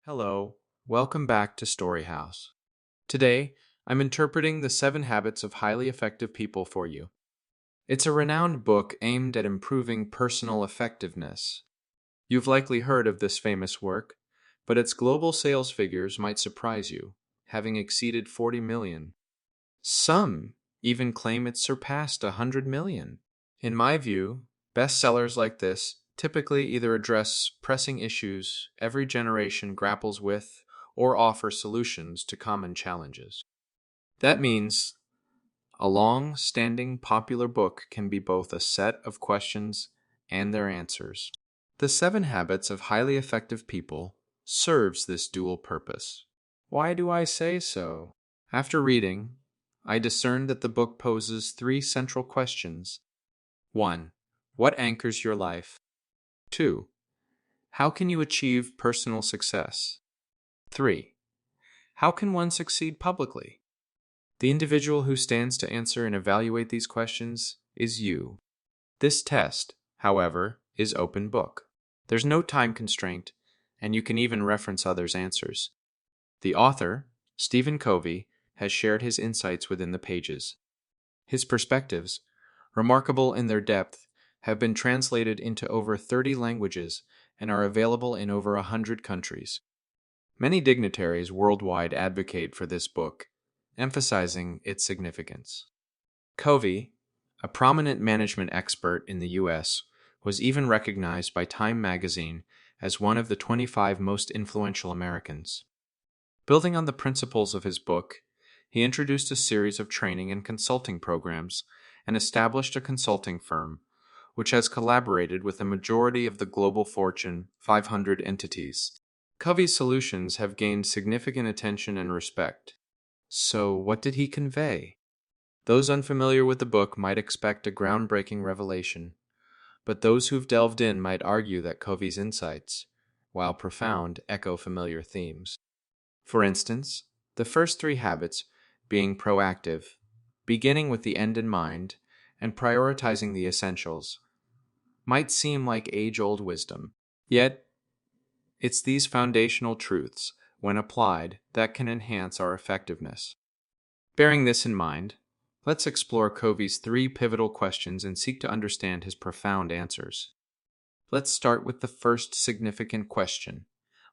Hello, welcome back to StoryHouse. Today, I'm interpreting The 7 Habits of Highly Effective People for you. It's a renowned book aimed at improving personal effectiveness. You've likely heard of this famous work, but its global sales figures might surprise you, having exceeded 40 million. Some even claim it's surpassed 100 million. In my view, bestsellers like this typically either address pressing issues every generation grapples with or offer solutions to common challenges. That means a long-standing popular book can be both a set of questions and their answers. The 7 Habits of Highly Effective People serves this dual purpose. Why do I say so? After reading, I discerned that the book poses 3 central questions. 1. What anchors your life? 2. How can you achieve personal success? 3. How can one succeed publicly? The individual who stands to answer and evaluate these questions is you. This test, however, is open book. There's no time constraint, and you can even reference others' answers. The author, Stephen Covey, has shared his insights within the pages. His perspectives, remarkable in their depth, have been translated into over 30 languages and are available in over 100 countries. Many dignitaries worldwide advocate for this book, emphasizing its significance. Covey, a prominent management expert in the U.S., was even recognized by Time magazine as one of the 25 most influential Americans. Building on the principles of his book, he introduced a series of training and consulting programs and established a consulting firm, which has collaborated with a majority of the global Fortune 500 entities. Covey's solutions have gained significant attention and respect. So, what did he convey? Those unfamiliar with the book might expect a groundbreaking revelation, but those who've delved in might argue that Covey's insights, while profound, echo familiar themes. For instance, the first 3 habits, being proactive, beginning with the end in mind, and prioritizing the essentials, might seem like age-old wisdom. Yet, it's these foundational truths, when applied, that can enhance our effectiveness. Bearing this in mind, let's explore Covey's 3 pivotal questions and seek to understand his profound answers. Let's start with the first significant question.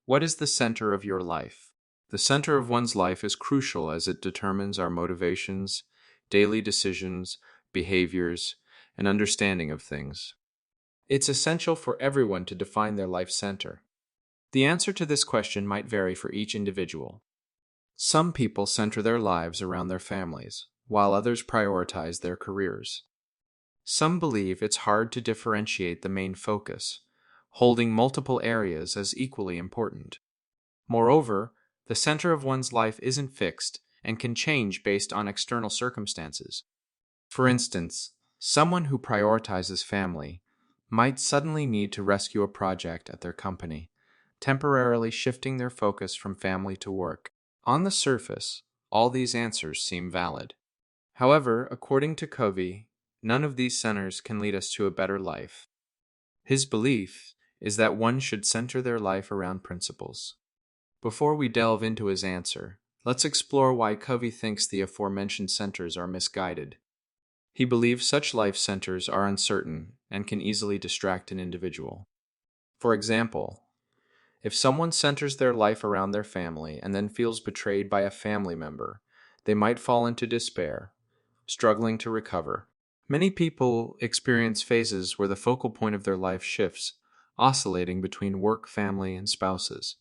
What is the center of your life? The center of one's life is crucial as it determines our motivations, daily decisions, behaviors, and understanding of things. It's essential for everyone to define their life center. The answer to this question might vary for each individual. Some people center their lives around their families, while others prioritize their careers. Some believe it's hard to differentiate the main focus, holding multiple areas as equally important. Moreover, the center of one's life isn't fixed and can change based on external circumstances. For instance, someone who prioritizes family might suddenly need to rescue a project at their company, temporarily shifting their focus from family to work. On the surface, all these answers seem valid. However, according to Covey, none of these centers can lead us to a better life. His belief is that one should center their life around principles. Before we delve into his answer, let's explore why Covey thinks the aforementioned centers are misguided. He believes such life centers are uncertain and can easily distract an individual. For example, if someone centers their life around their family and then feels betrayed by a family member, they might fall into despair, struggling to recover. Many people experience phases where the focal point of their life shifts, oscillating between work, family, and spouses.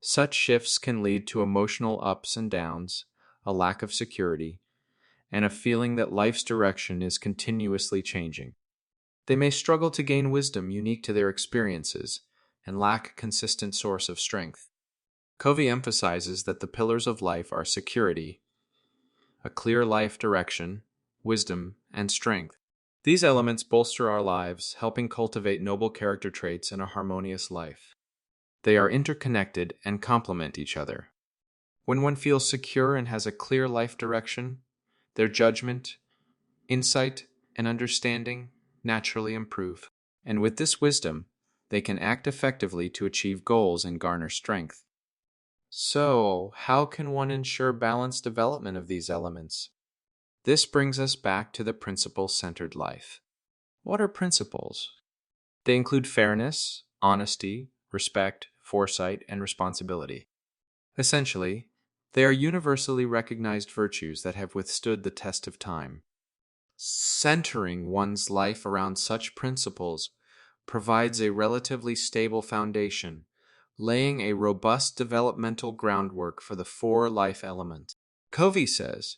Such shifts can lead to emotional ups and downs, a lack of security, and a feeling that life's direction is continuously changing. They may struggle to gain wisdom unique to their experiences and lack a consistent source of strength. Covey emphasizes that the pillars of life are security, a clear life direction, wisdom, and strength. These elements bolster our lives, helping cultivate noble character traits and a harmonious life. They are interconnected and complement each other. When one feels secure and has a clear life direction, their judgment, insight, and understanding naturally improve. And with this wisdom, they can act effectively to achieve goals and garner strength. So, how can one ensure balanced development of these elements? This brings us back to the principle-centered life. What are principles? They include fairness, honesty, respect, foresight, and responsibility. Essentially, they are universally recognized virtues that have withstood the test of time. Centering one's life around such principles provides a relatively stable foundation, laying a robust developmental groundwork for the four life elements. Covey says,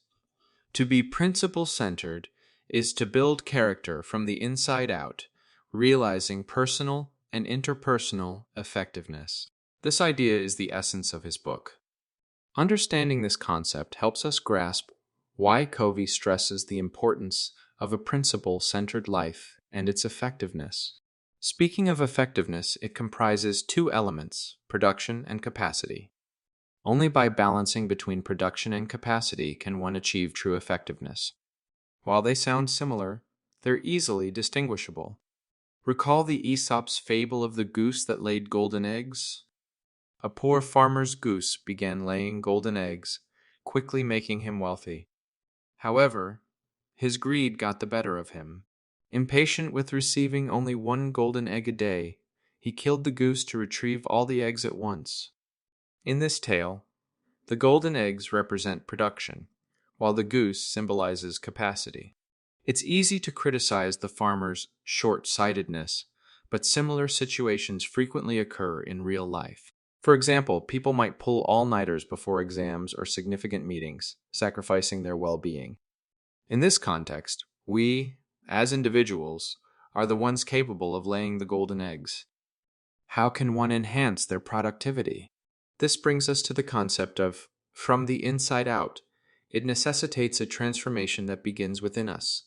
to be principle-centered is to build character from the inside out, realizing personal and interpersonal effectiveness. This idea is the essence of his book. Understanding this concept helps us grasp why Covey stresses the importance of a principle-centered life and its effectiveness. Speaking of effectiveness, it comprises two elements, production and capacity. Only by balancing between production and capacity can one achieve true effectiveness. While they sound similar, they're easily distinguishable. Recall the Aesop's fable of the goose that laid golden eggs? A poor farmer's goose began laying golden eggs, quickly making him wealthy. However, his greed got the better of him. Impatient with receiving only one golden egg a day, he killed the goose to retrieve all the eggs at once. In this tale, the golden eggs represent production, while the goose symbolizes capacity. It's easy to criticize the farmer's short-sightedness, but similar situations frequently occur in real life. For example, people might pull all-nighters before exams or significant meetings, sacrificing their well-being. In this context, we, as individuals, are the ones capable of laying the golden eggs. How can one enhance their productivity? This brings us to the concept of from the inside out. It necessitates a transformation that begins within us.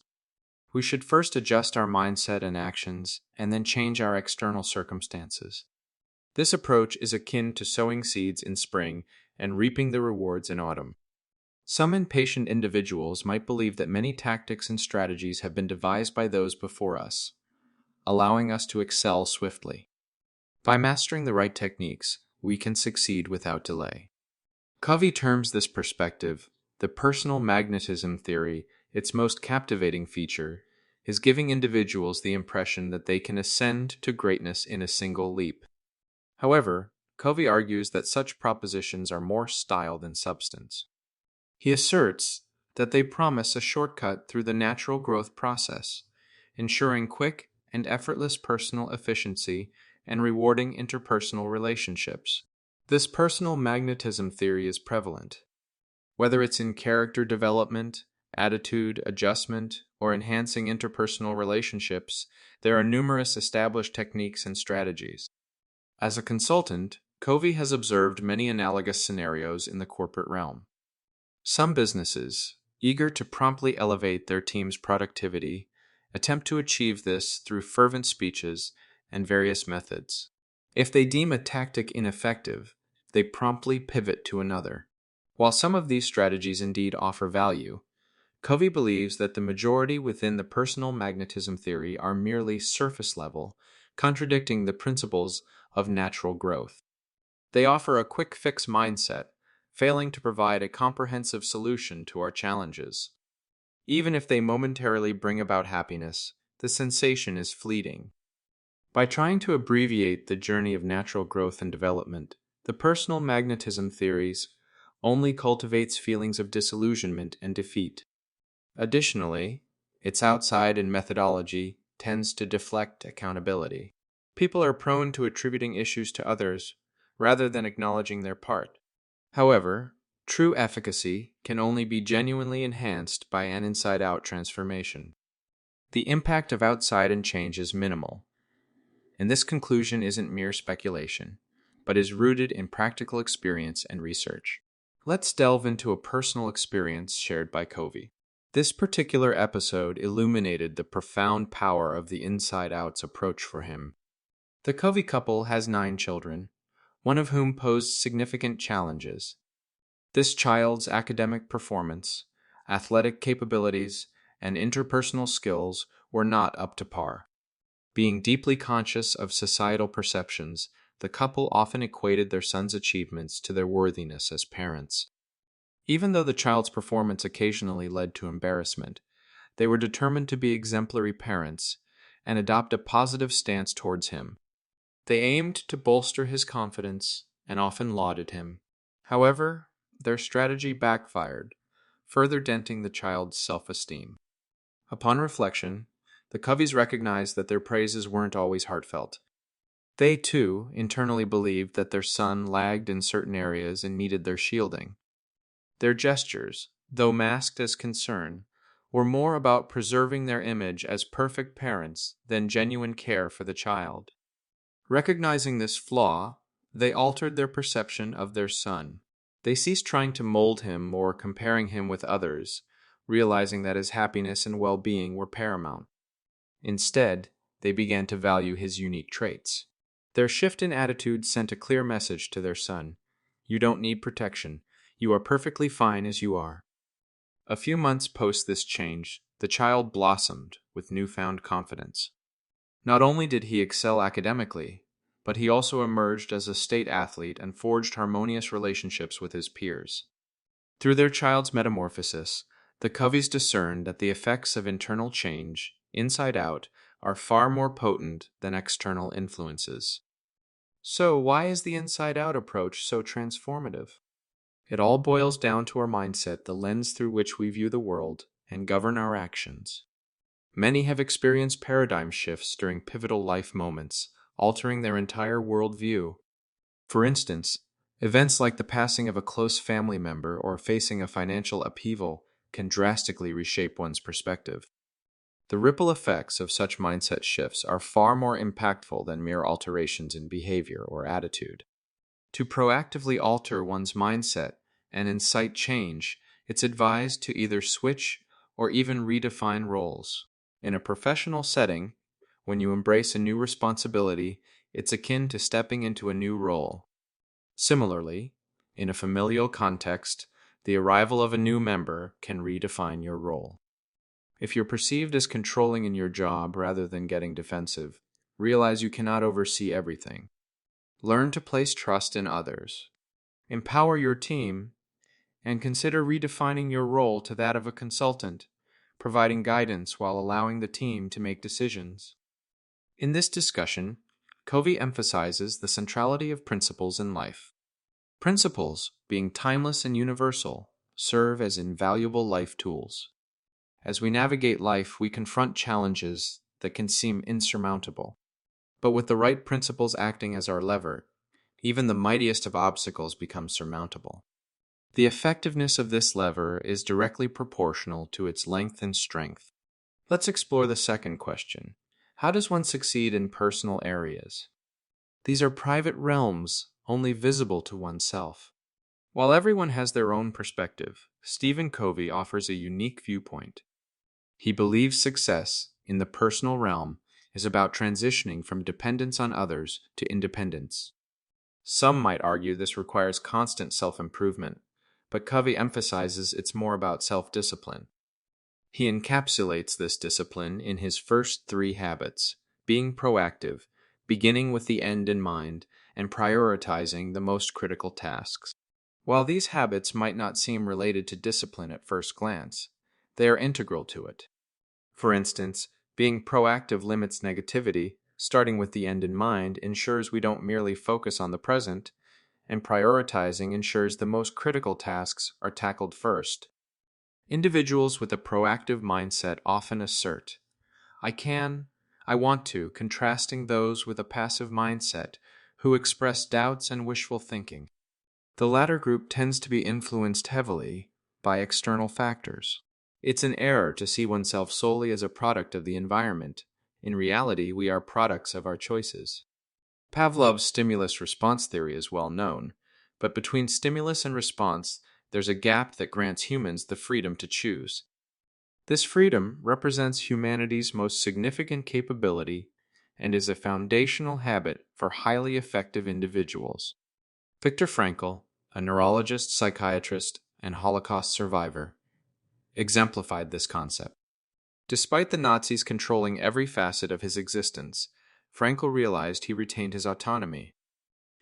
We should first adjust our mindset and actions, and then change our external circumstances. This approach is akin to sowing seeds in spring and reaping the rewards in autumn. Some impatient individuals might believe that many tactics and strategies have been devised by those before us, allowing us to excel swiftly. By mastering the right techniques, we can succeed without delay. Covey terms this perspective the personal magnetism theory. Its most captivating feature is giving individuals the impression that they can ascend to greatness in a single leap. However, Covey argues that such propositions are more style than substance. He asserts that they promise a shortcut through the natural growth process, ensuring quick and effortless personal efficiency and rewarding interpersonal relationships. This personal magnetism theory is prevalent. Whether it's in character development, attitude, adjustment, or enhancing interpersonal relationships, there are numerous established techniques and strategies. As a consultant, Covey has observed many analogous scenarios in the corporate realm. Some businesses, eager to promptly elevate their team's productivity, attempt to achieve this through fervent speeches and various methods. If they deem a tactic ineffective, they promptly pivot to another. While some of these strategies indeed offer value, Covey believes that the majority within the personal magnetism theory are merely surface level, contradicting the principles of natural growth. They offer a quick fix mindset, failing to provide a comprehensive solution to our challenges. Even if they momentarily bring about happiness, the sensation is fleeting. By trying to abbreviate the journey of natural growth and development, the personal magnetism theories only cultivates feelings of disillusionment and defeat. Additionally, its outside and methodology tends to deflect accountability. People are prone to attributing issues to others rather than acknowledging their part. However, true efficacy can only be genuinely enhanced by an inside-out transformation. The impact of outside and change is minimal, and this conclusion isn't mere speculation, but is rooted in practical experience and research. Let's delve into a personal experience shared by Covey. This particular episode illuminated the profound power of the inside-outs approach for him. The Covey couple has 9 children, one of whom posed significant challenges. This child's academic performance, athletic capabilities, and interpersonal skills were not up to par. Being deeply conscious of societal perceptions, the couple often equated their son's achievements to their worthiness as parents. Even though the child's performance occasionally led to embarrassment, they were determined to be exemplary parents and adopt a positive stance towards him. They aimed to bolster his confidence and often lauded him. However, their strategy backfired, further denting the child's self-esteem. Upon reflection, the Coveys recognized that their praises weren't always heartfelt. They, too, internally believed that their son lagged in certain areas and needed their shielding. Their gestures, though masked as concern, were more about preserving their image as perfect parents than genuine care for the child. Recognizing this flaw, they altered their perception of their son. They ceased trying to mold him or comparing him with others, realizing that his happiness and well-being were paramount. Instead, they began to value his unique traits. Their shift in attitude sent a clear message to their son: "You don't need protection. You are perfectly fine as you are." A few months post this change, the child blossomed with newfound confidence. Not only did he excel academically, but he also emerged as a state athlete and forged harmonious relationships with his peers. Through their child's metamorphosis, the Coveys discerned that the effects of internal change, inside out, are far more potent than external influences. So, why is the inside-out approach so transformative? It all boils down to our mindset, the lens through which we view the world and govern our actions. Many have experienced paradigm shifts during pivotal life moments, altering their entire worldview. For instance, events like the passing of a close family member or facing a financial upheaval can drastically reshape one's perspective. The ripple effects of such mindset shifts are far more impactful than mere alterations in behavior or attitude. To proactively alter one's mindset and incite change, it's advised to either switch or even redefine roles. In a professional setting, when you embrace a new responsibility, it's akin to stepping into a new role. Similarly, in a familial context, the arrival of a new member can redefine your role. If you're perceived as controlling in your job rather than getting defensive, realize you cannot oversee everything. Learn to place trust in others. Empower your team, and consider redefining your role to that of a consultant, providing guidance while allowing the team to make decisions. In this discussion, Covey emphasizes the centrality of principles in life. Principles, being timeless and universal, serve as invaluable life tools. As we navigate life, we confront challenges that can seem insurmountable. But with the right principles acting as our lever, even the mightiest of obstacles become surmountable. The effectiveness of this lever is directly proportional to its length and strength. Let's explore the second question. How does one succeed in personal areas? These are private realms, only visible to oneself. While everyone has their own perspective, Stephen Covey offers a unique viewpoint. He believes success in the personal realm is about transitioning from dependence on others to independence. Some might argue this requires constant self-improvement, but Covey emphasizes it's more about self-discipline. He encapsulates this discipline in his first 3 habits: being proactive, beginning with the end in mind, and prioritizing the most critical tasks. While these habits might not seem related to discipline at first glance, they are integral to it. For instance, being proactive limits negativity, starting with the end in mind ensures we don't merely focus on the present, and prioritizing ensures the most critical tasks are tackled first. Individuals with a proactive mindset often assert, "I can," "I want to," contrasting those with a passive mindset who express doubts and wishful thinking. The latter group tends to be influenced heavily by external factors. It's an error to see oneself solely as a product of the environment. In reality, we are products of our choices. Pavlov's stimulus-response theory is well known, but between stimulus and response, there's a gap that grants humans the freedom to choose. This freedom represents humanity's most significant capability and is a foundational habit for highly effective individuals. Viktor Frankl, a neurologist, psychiatrist, and Holocaust survivor, exemplified this concept. Despite the Nazis controlling every facet of his existence, Frankl realized he retained his autonomy.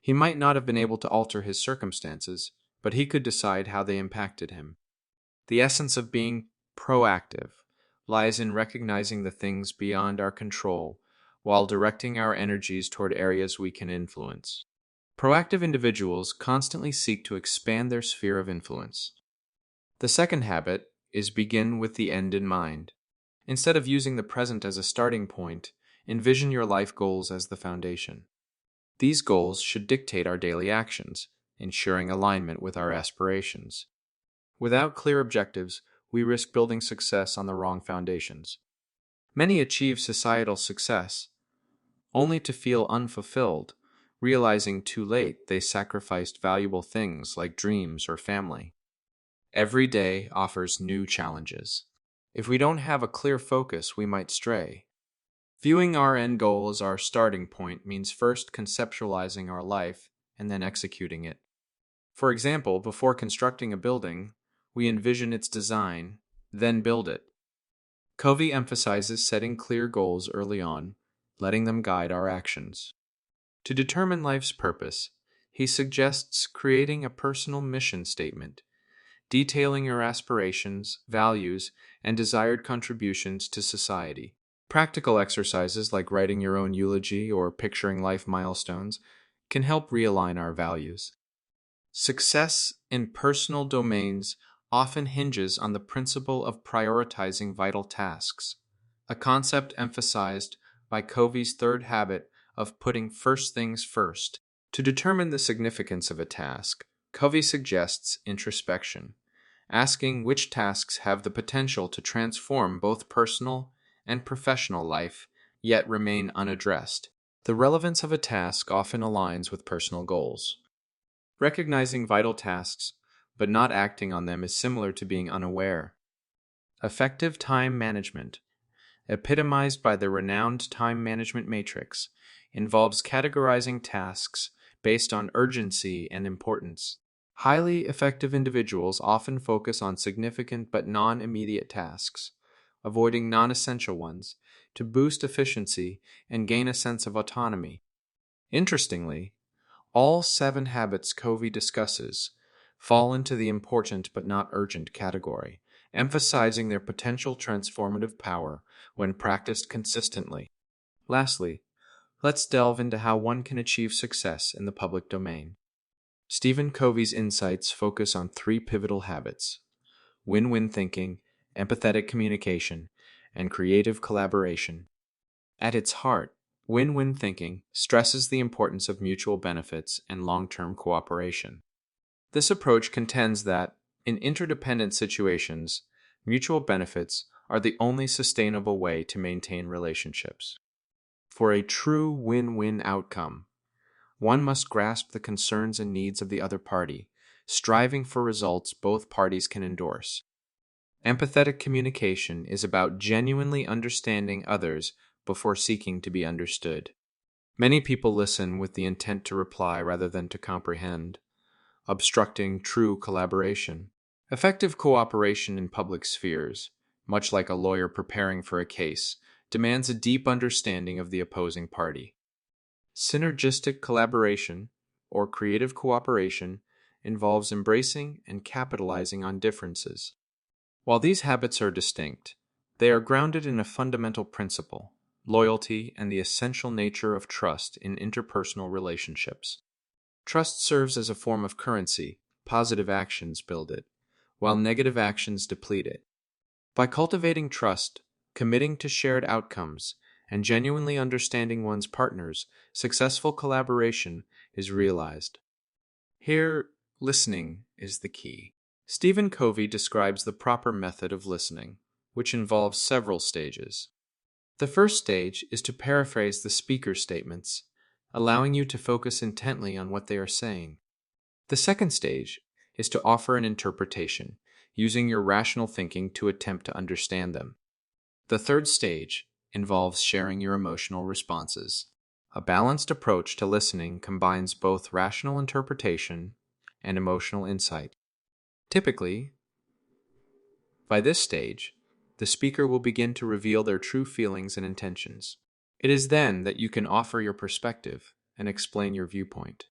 He might not have been able to alter his circumstances, but he could decide how they impacted him. The essence of being proactive lies in recognizing the things beyond our control while directing our energies toward areas we can influence. Proactive individuals constantly seek to expand their sphere of influence. The second habit is begin with the end in mind. Instead of using the present as a starting point, envision your life goals as the foundation. These goals should dictate our daily actions, ensuring alignment with our aspirations. Without clear objectives, we risk building success on the wrong foundations. Many achieve societal success only to feel unfulfilled, realizing too late they sacrificed valuable things like dreams or family. Every day offers new challenges. If we don't have a clear focus, we might stray. Viewing our end goal as our starting point means first conceptualizing our life and then executing it. For example, before constructing a building, we envision its design, then build it. Covey emphasizes setting clear goals early on, letting them guide our actions. To determine life's purpose, he suggests creating a personal mission statement, detailing your aspirations, values, and desired contributions to society. Practical exercises like writing your own eulogy or picturing life milestones can help realign our values. Success in personal domains often hinges on the principle of prioritizing vital tasks, a concept emphasized by Covey's third habit of putting first things first. To determine the significance of a task, Covey suggests introspection, asking which tasks have the potential to transform both personal and professional life, yet remain unaddressed. The relevance of a task often aligns with personal goals. Recognizing vital tasks, but not acting on them is similar to being unaware. Effective time management, epitomized by the renowned time management matrix, involves categorizing tasks based on urgency and importance. Highly effective individuals often focus on significant but non-immediate tasks, avoiding non-essential ones, to boost efficiency and gain a sense of autonomy. Interestingly, all 7 habits Covey discusses fall into the important but not urgent category, emphasizing their potential transformative power when practiced consistently. Lastly, let's delve into how one can achieve success in the public domain. Stephen Covey's insights focus on 3 pivotal habits: win-win thinking, empathetic communication, and creative collaboration. At its heart, win-win thinking stresses the importance of mutual benefits and long-term cooperation. This approach contends that, in interdependent situations, mutual benefits are the only sustainable way to maintain relationships. For a true win-win outcome, one must grasp the concerns and needs of the other party, striving for results both parties can endorse. Empathetic communication is about genuinely understanding others before seeking to be understood. Many people listen with the intent to reply rather than to comprehend, obstructing true collaboration. Effective cooperation in public spheres, much like a lawyer preparing for a case, demands a deep understanding of the opposing party. Synergistic collaboration, or creative cooperation, involves embracing and capitalizing on differences. While these habits are distinct, they are grounded in a fundamental principle: loyalty and the essential nature of trust in interpersonal relationships. Trust serves as a form of currency. Positive actions build it, while negative actions deplete it. By cultivating trust, committing to shared outcomes, and genuinely understanding one's partners, successful collaboration is realized. Here, listening is the key. Stephen Covey describes the proper method of listening, which involves several stages. The first stage is to paraphrase the speaker's statements, allowing you to focus intently on what they are saying. The second stage is to offer an interpretation, using your rational thinking to attempt to understand them. The third stage involves sharing your emotional responses. A balanced approach to listening combines both rational interpretation and emotional insight. Typically, by this stage, the speaker will begin to reveal their true feelings and intentions. It is then that you can offer your perspective and explain your viewpoint.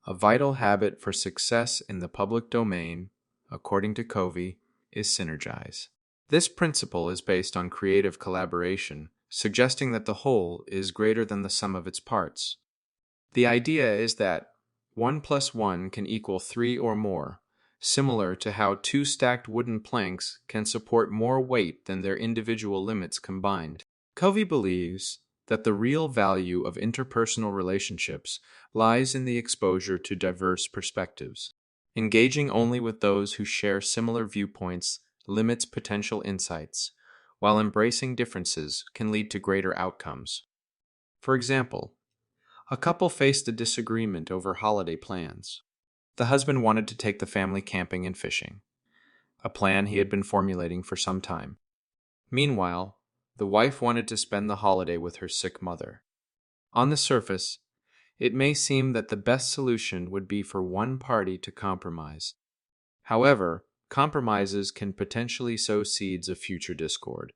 A vital habit for success in the public domain, according to Covey, is synergize. This principle is based on creative collaboration, suggesting that the whole is greater than the sum of its parts. The idea is that 1 plus 1 can equal 3 or more, similar to how two stacked wooden planks can support more weight than their individual limits combined. Covey believes that the real value of interpersonal relationships lies in the exposure to diverse perspectives. Engaging only with those who share similar viewpoints limits potential insights, while embracing differences can lead to greater outcomes. For example, a couple faced a disagreement over holiday plans. The husband wanted to take the family camping and fishing, a plan he had been formulating for some time. Meanwhile, the wife wanted to spend the holiday with her sick mother. On the surface, it may seem that the best solution would be for one party to compromise. However, compromises can potentially sow seeds of future discord.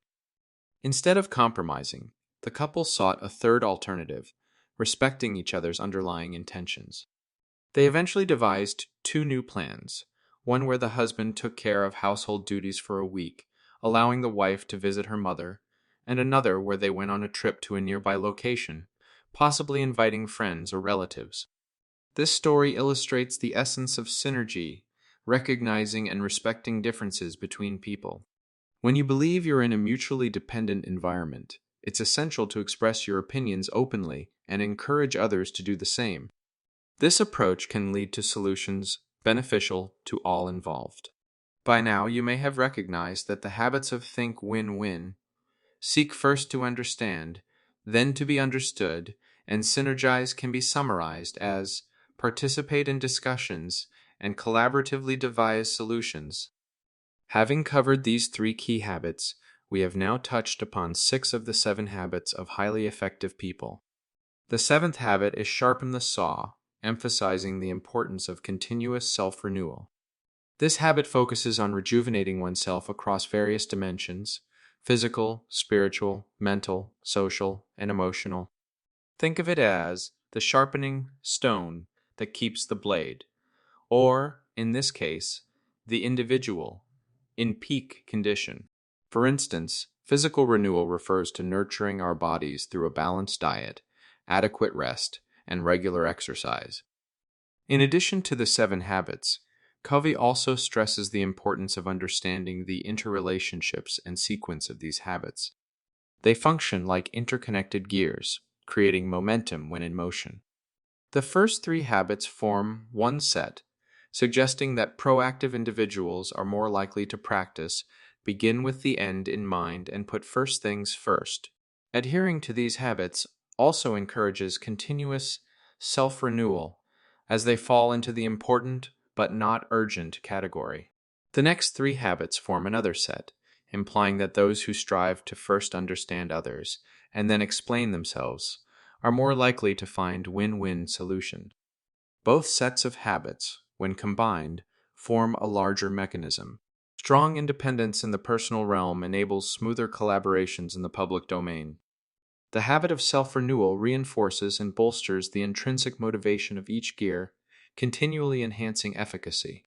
Instead of compromising, the couple sought a third alternative, respecting each other's underlying intentions. They eventually devised two new plans, one where the husband took care of household duties for a week, allowing the wife to visit her mother, and another where they went on a trip to a nearby location, possibly inviting friends or relatives. This story illustrates the essence of synergy, recognizing and respecting differences between people. When you believe you're in a mutually dependent environment, it's essential to express your opinions openly and encourage others to do the same. This approach can lead to solutions beneficial to all involved. By now, you may have recognized that the habits of think win-win, seek first to understand, then to be understood, and synergize can be summarized as participate in discussions and collaboratively devise solutions. Having covered these three key habits, we have now touched upon 6 of the 7 habits of highly effective people. The 7th habit is sharpen the saw, emphasizing the importance of continuous self-renewal. This habit focuses on rejuvenating oneself across various dimensions: physical, spiritual, mental, social, and emotional. Think of it as the sharpening stone that keeps the blade, or, in this case, the individual, in peak condition. For instance, physical renewal refers to nurturing our bodies through a balanced diet, adequate rest, and regular exercise. In addition to the 7 habits, Covey also stresses the importance of understanding the interrelationships and sequence of these habits. They function like interconnected gears, creating momentum when in motion. The first 3 habits form one set, suggesting that proactive individuals are more likely to practice, begin with the end in mind, and put first things first. Adhering to these habits also encourages continuous self-renewal, as they fall into the important but not urgent category. The next 3 habits form another set, implying that those who strive to first understand others and then explain themselves are more likely to find win-win solution. Both sets of habits, when combined, form a larger mechanism. Strong independence in the personal realm enables smoother collaborations in the public domain. The habit of self-renewal reinforces and bolsters the intrinsic motivation of each gear, continually enhancing efficacy.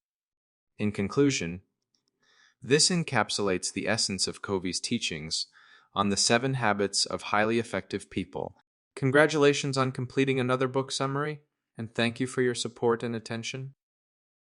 In conclusion, this encapsulates the essence of Covey's teachings on the 7 habits of highly effective people. Congratulations on completing another book summary, and thank you for your support and attention.